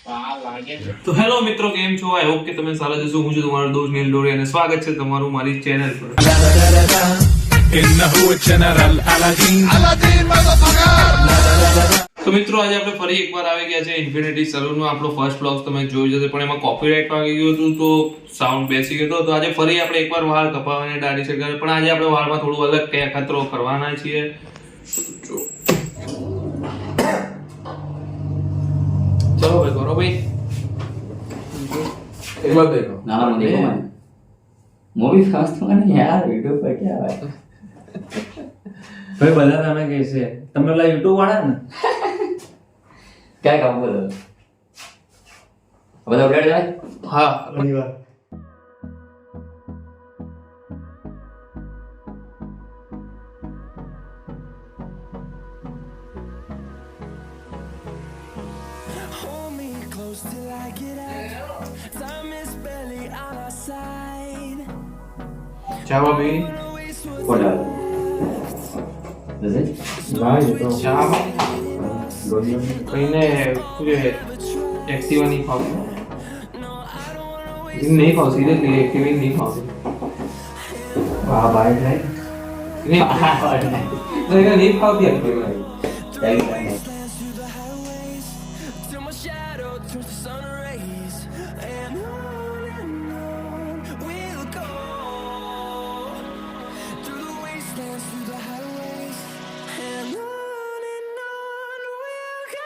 તો હેલો મિત્રો, કેમ છો? આઈ હોપ કે તમે સારા જશો. હું છું તમારો દોસ્ત નીલ ડોરી અને સ્વાગત છે તમારું મારી ચેનલ પર. તો મિત્રો, આજે આપણે ફરી એકવાર આવી ગયા છે ઇન્ફિનિટી સલૂનમાં. આપણો ફર્સ્ટ વ્લોગ તમે જોઈ જશે, પણ એમાં કોપીરાઇટ આવી ગયું હતું તો સાઉન્ડ બેસી ગયો હતો. તો આજે ફરી આપણે એકવાર વાળ કપાવવાની દાઢી છે, પણ આજે આપણે વાળમાં થોડું અલગ કંઈ અખતરો કરવાના છીએ. ચલો ભાઈ, કરો ભાઈ. एक बार देखो ना मैं देखो मैं मूवी खास तो नहीं यार वीडियो पर क्या है भाई बता था ना कैसे तुम लोग YouTube वाला ना क्या काम बोलो अब बताओ डर जाए હા धन्यवाद Hold me close till I get up. Time is barely on our side. ચા ભાઈ. कौन डाल जैसे भाई तो ચા गोली કઈને એક્ટિવા નહીં ફાવતી. નહીં ફાવ સિરિયસલી એક્ટિવા નહીં ફાવતી. वाह भाई भाई નહીં ફાવતી Activa. Till my shadow turns to sun rays. And on we'll go. Through the wastelands, through the highways. And on we'll go.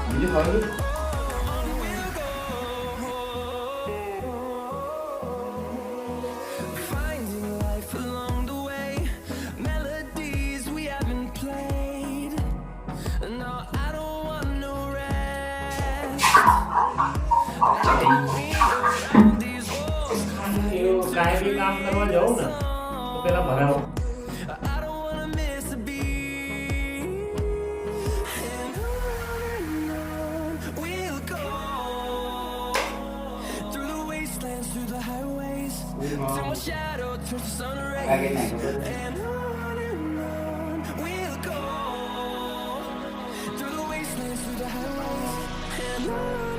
બીજું ખાવું? Finding life along the way, melodies we haven't played. No, I don't want no rest. Around these walls, એવું કાંઈ બી કામ કરવા જાઉં ને તો પેલા ભરાવો I don't wanna miss a beat. And on we'll go. Through the wastelands, through the highways. Till my shadow turns to sun rays. And on we'll go. Through the wastelands, through the highways. And on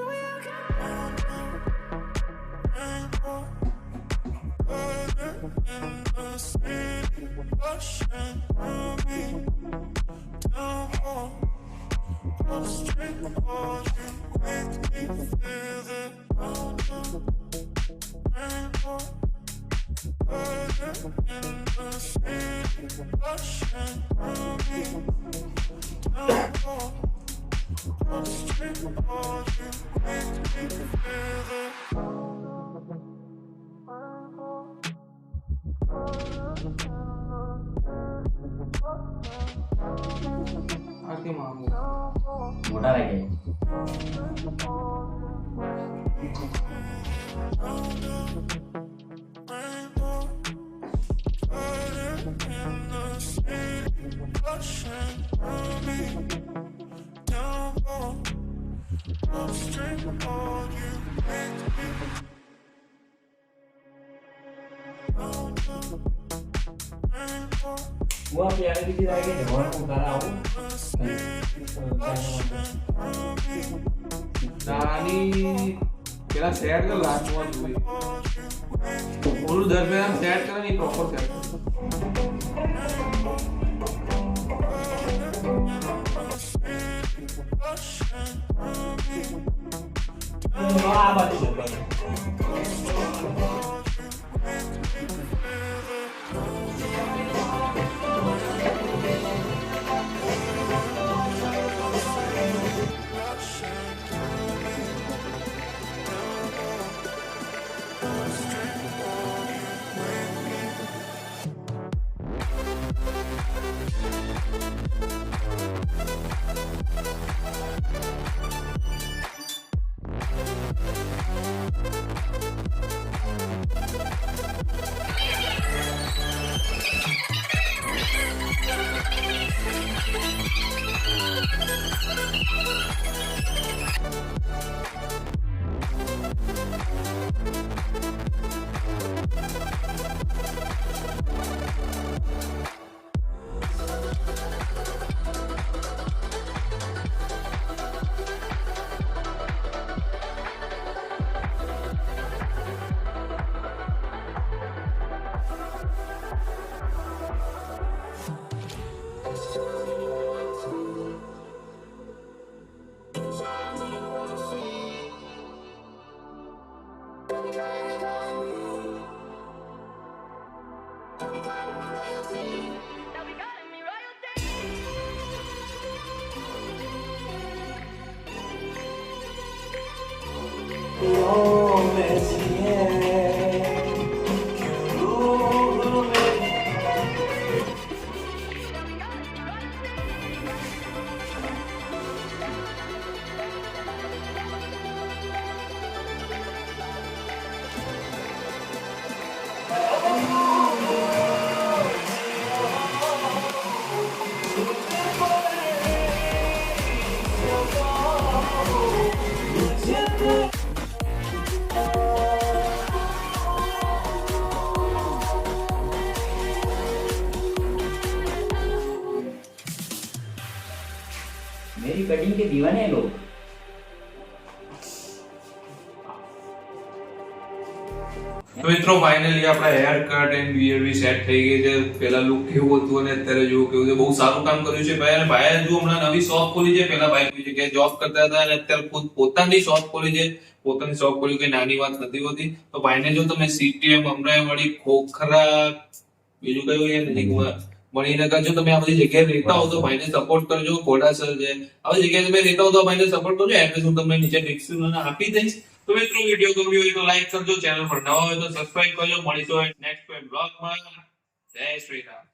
we'll go. આ કેમ આવું? मोटा लगे હું આ પ્યારે બીજી લાગે જવાનું તારા આવું નાની પેલા સેટ કર લાસ્ટમાં જોઈ ઓલું દરમિયાન સેટ કરે ને પ્રોપર સેટ આ બાજુ मेरी कटिंग के दीवाने हैं लोग. તો મિત્રો ફાઇનલી આપણા hair cut and beard set થઈ ગઈ છે. પેલા લુક કેવું હતું અને અત્યારે જો કેવું છે. બહુ સારું કામ કર્યું છે ભાઈ. અને ભાઈએ જો હમણાં નવી શોપ ખોલી છે. પેલા ભાઈ કોઈ જગ્યાએ જોબ કરતા હતા અને અત્યારે ખુદ પોતાની શોપ ખોલી છે. પોતાની શોપ ખોલી કઈ નાની વાત નથી હોતી. તો ભાઈને જો તમે સીટીએમ અમરાઈવાડી ખોખરા બીજું કયું એ નજીકમાં મણિનગર જો તમે આ બધી જગ્યાએ રહેતા હો તો ભાઈને સપોર્ટ કરજો. ઘોડાસર છે આવી જગ્યાએ તમે રહેતા હો તો ભાઈને સપોર્ટ કરજો. એડ્રેસ હું તમને નીચે ડિસ્ક્રિપ્શનમાં આપી દઈશ. તો મિત્રો વિડીયો ગમ્યો હોય તો લાઈક કરજો. ચેનલ પર નવા હોય તો સબસ્ક્રાઇબ કરજો. મળીશું નેક્સ્ટ બ્લોગમાં. જય શ્રી રામ.